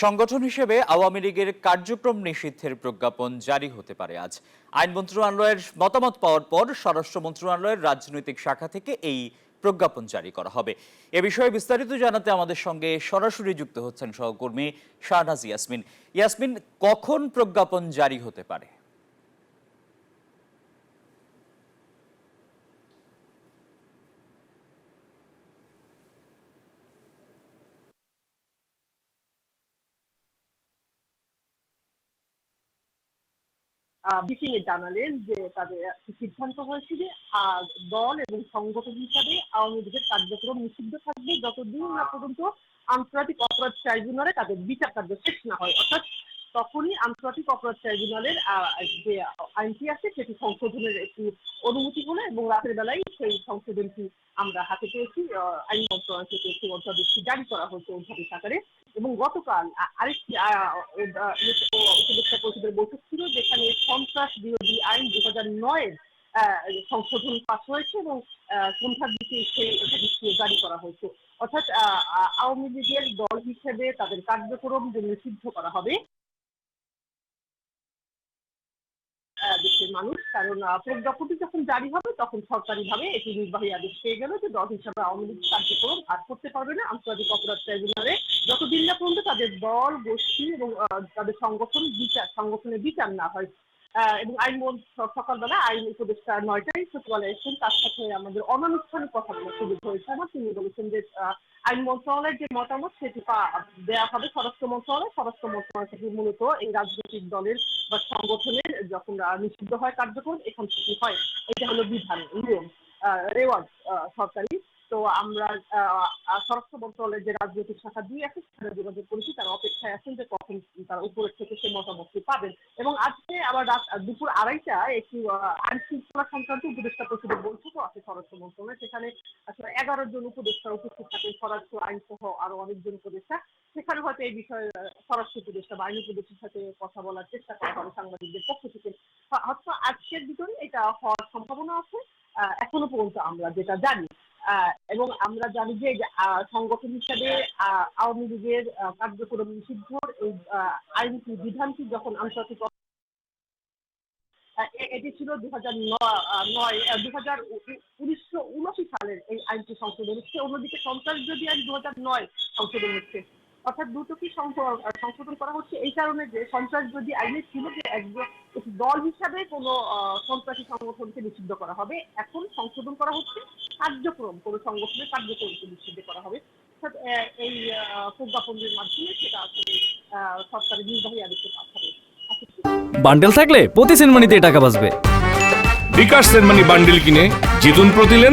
সংগঠন হিসেবে আওয়ামী লীগের কার্যক্রম নিষিদ্ধের প্রজ্ঞাপন জারি হতে পারে আজ। আইন মন্ত্রণালয়ের মতামত পাওয়ার পর স্বরাষ্ট্র মন্ত্রণালয়ের রাজনৈতিক শাখা থেকে এই প্রজ্ঞাপন জারি করা হবে। এ বিষয়ে বিস্তারিত জানাতে আমাদের সঙ্গে সরাসরি যুক্ত হচ্ছেন সহকর্মী শাহনাজ ইয়াসমিন। ইয়াসমিন, কখন প্রজ্ঞাপন জারি হতে পারে? ব্রিফিংয়ে জানালেন যে তাদের সিদ্ধান্ত হয়েছে যে দল এবং সংগঠন হিসাবে আওয়ামী লীগের কার্যক্রম নিষিদ্ধ থাকবে যতদিন না পর্যন্ত আন্তর্জাতিক অপরাধ ট্রাইব্যুনালে তাদের বিচার কার্য শেষ না হয়। অর্থাৎ তখনই আন্তর্জাতিক অপরাধ ট্রাইব্যুনালের যে আইনটি আছে সেটি সংশোধনের একটি অনুমতি হলো এবং রাতের বেলায় সেই সংশোধনটি আমরা হাতে পেয়েছি। আইন মন্ত্রণালয় থেকে একটি অধ্যাদেশটি জারি করা হয়েছে অধ্যাদেশ আকারে। এবং গতকাল আরেকটি উপদেষ্টা পরিষদের বৈঠক ছিল যেখানে সন্ত্রাস বিরোধী আইন 2009-এর সংশোধন পাস হয়েছে এবং সন্ধ্যার দিকে সেই অধ্যাদেশটি জারি করা হয়েছে। অর্থাৎ আওয়ামী লীগের দল হিসেবে তাদের কার্যক্রম যে নিষিদ্ধ করা হবে দেশের মানুষ, কারণ প্রজ্ঞাপনটি যখন জারি হবে তখন সরকারিভাবে এটি নির্বাহী আদেশ পেয়ে গেল যে দল হিসাবে আওয়ামী লীগ কার্যক্রম আর করতে পারবে না আন্তর্জাতিক অপরাধ ট্রাইব্যুনালে যতদিন না পর্যন্ত তাদের দল গোষ্ঠী এবং তাদের সংগঠনের বিচার না হয়। এবং সকালবেলা আইন উপদেষ্টা 9টায় সচিবালয়ে এসেছেন, তার সাথে আমাদের অনানুষ্ঠানিক কথা বলার সুযোগ হয়েছে আমার। তিনি বলেছেন যে আইন মন্ত্রণালয়ের যে মতামত সেটি দেওয়া হবে স্বরাষ্ট্র মন্ত্রণালয় থেকে মূলত এই রাজনৈতিক দলের বা সংগঠনের যখন নিষিদ্ধ হয় কার্যক্রম এখান থেকে হয়। এটা হলো বিধান, নিয়ম, রেওয়াজ সরকারি। তো আমরা স্বরাষ্ট্র মন্ত্রণালয়ের যে রাজনৈতিক শাখা দিয়ে আছে সেখানে যোগাযোগ করেছি, তারা অপেক্ষায় আছেন যে কখন তারা উপরের থেকে সেই মতামতটি পাবেন। এবং আজকে আবার দুপুর 2:30টায় একটি আইন শৃঙ্খলা সংক্রান্ত উপদেষ্টা পরিষদের বৈঠকও আছে স্বরাষ্ট্র মন্ত্রণালয়। সেখানে আসলে 11 জন উপদেষ্টা উপস্থিত থাকেন, স্বরাষ্ট্র আইন সহ আরো অনেকজন উপদেষ্টা। সেখানে হয়তো এই বিষয়ে স্বরাষ্ট্র উপদেষ্টা বা আইন উপদেষ্টার সাথে কথা বলার চেষ্টা করা হবে সাংবাদিকদের পক্ষ থেকে। হয়তো আজকের ভিতরে এটা হওয়ার সম্ভাবনা আছে এখনো পর্যন্ত আমরা যেটা জানি। এবং আমরা জানি যে সংগঠন হিসাবে আওয়ামী লীগের কার্যক্রম নিষিদ্ধর এই আইনটি বিধানটি যখন আন্তর্জাতিক এটি ছিল 1979 সালের এই আইনটি সংশোধন হচ্ছে, অন্যদিকে সন্ত্রাস বিরোধী আইন 2009 সংশোধন হচ্ছে। অর্থাৎ দুটোকে সংশোধন করা হচ্ছে এই কারণে যে সন্ত্রাস বিরোধী আইনে ছিল যে একটি দল হিসাবে কোনো সন্ত্রাসী সংগঠনকে নিষিদ্ধ করা হবে, এখন সংশোধন করা হচ্ছে কোনো সংগঠনের কার্যক্রমকে নিষিদ্ধ করা হবে। অর্থাৎ এই প্রজ্ঞাপনের মাধ্যমে সেটা আসলে সরকারের নির্বাহী আদেশে পাঠাবে। বান্ডেল থাকলে প্রতি সেনমানিতে টাকা বাঁচবে। বিকাশ সেনমানি বান্ডেল কিনে জিতুন প্রতি লেনদেন।